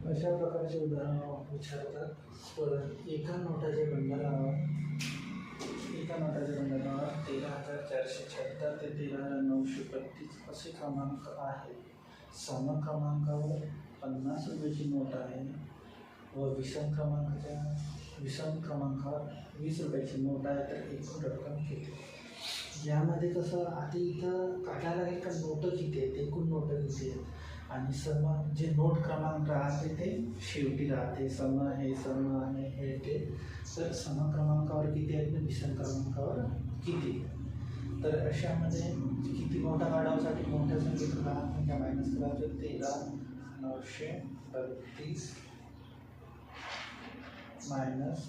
अशा प्रकारचे उदाहरण विचारतात. परत एका नोटाच्या बंडलावर 13,476 ते 13,932 असे क्रमांक आहेत. सम क्रमांकावर 50 रुपयाची नोट आहे व विषम क्रमांकावर 20 रुपयाची नोट आहे. तर एकूण रक्कम किती? यामध्ये कसं आता इथं काढायला लागेल का नोट किती आहेत, एकूण नोट किती आहेत, आणि सम जे नोट क्रमांक राहते ते शेवटी राहते. सम आहे हे ते. तर सम क्रमांकावर किती आहेत आणि विषम क्रमांकावर किती. तर अशामध्ये किती नोटा काढावसाठी मोठ्या संख्येत लहान संख्या मायनस करायचं. 13,932 मायनस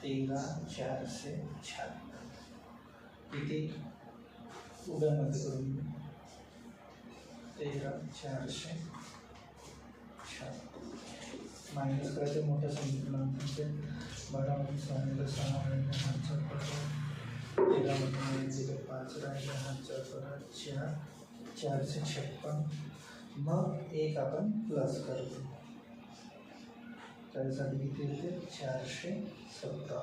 13,476 किती उड्यामध्ये करून 13,476 मायनस करायचे मोठ्या संख्येचे. 12मध्ये 6 राहिले, 6 राहिले, 13मध्ये 5 राहिले, 4, 456. मग एक आपण प्लस करतो, त्यासाठी किती येते 417.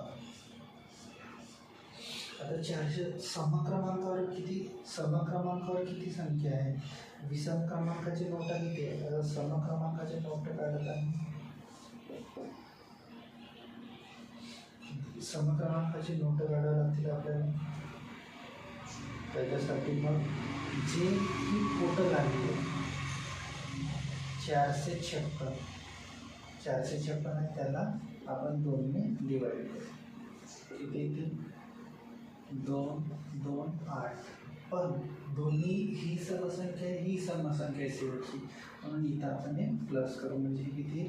आता 400 सम क्रमांकावर किती संख्या आहे. विषम क्रमांकाची नोटा किती आहे. सम क्रमांकाची नोट काढत आहे. सम क्रमांकाची नोट काढावी लागतील आपल्याला. त्याच्यासाठी मग जे की टोटल आहे 456 आहे, त्याला आपण 2ने डिवाइड करू. किती येते 2, 2, 8. पण दोन्ही ही समसंख्या ही समसंख्या शेवटची, म्हणून इथं आपण हे प्लस करू. म्हणजे किती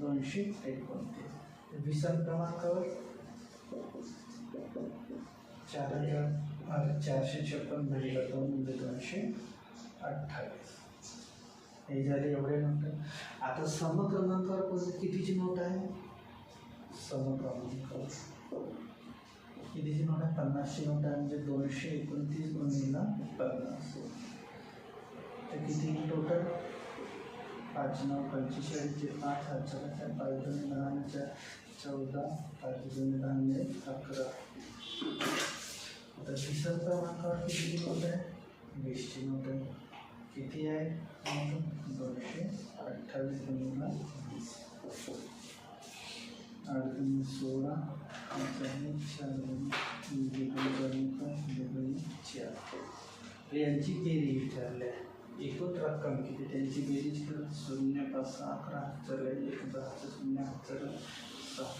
229. विषम क्रमांकावर 456 भागिले 2 म्हणजे 228. हे झाले एवढे नोट. आता सम क्रमांकावर कितीची नोट आहे. सम क्रमांकावर कितीची नोट आहे 50ची नोट आहे. म्हणजे 229 गुणिले 50. तर किती टोटल 5, 9, 45, 5, 5, 5, 10, 14, 5, 10, 11. आता विषम क्रमांकावर कितीची नोट आहे 20ची नोट आहे. किती आहे 228 गुणिले 20. 8, 16, 4. यांची बेरीज विचारली आहे. एकूण रक्कम किती त्यांची बेरीज करून 0, 5, 11, 1, 10, 0, 6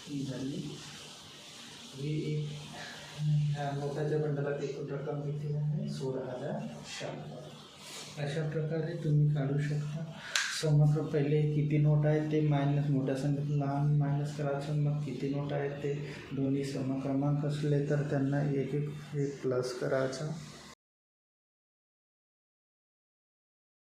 ही झाली. ही एक नोटाच्या बंडलात एकूण रक्कम किती आहे 16,100. अशा प्रकारे तुम्ही काढू शकता. समग्र पहिले किती नोट आहेत ते मायनस मोठ्या संख्येत लहान मायनस करायचं. मग किती नोट आहेत ते दोन्ही सम क्रमांक असले तर त्यांना एक प्लस करायचा.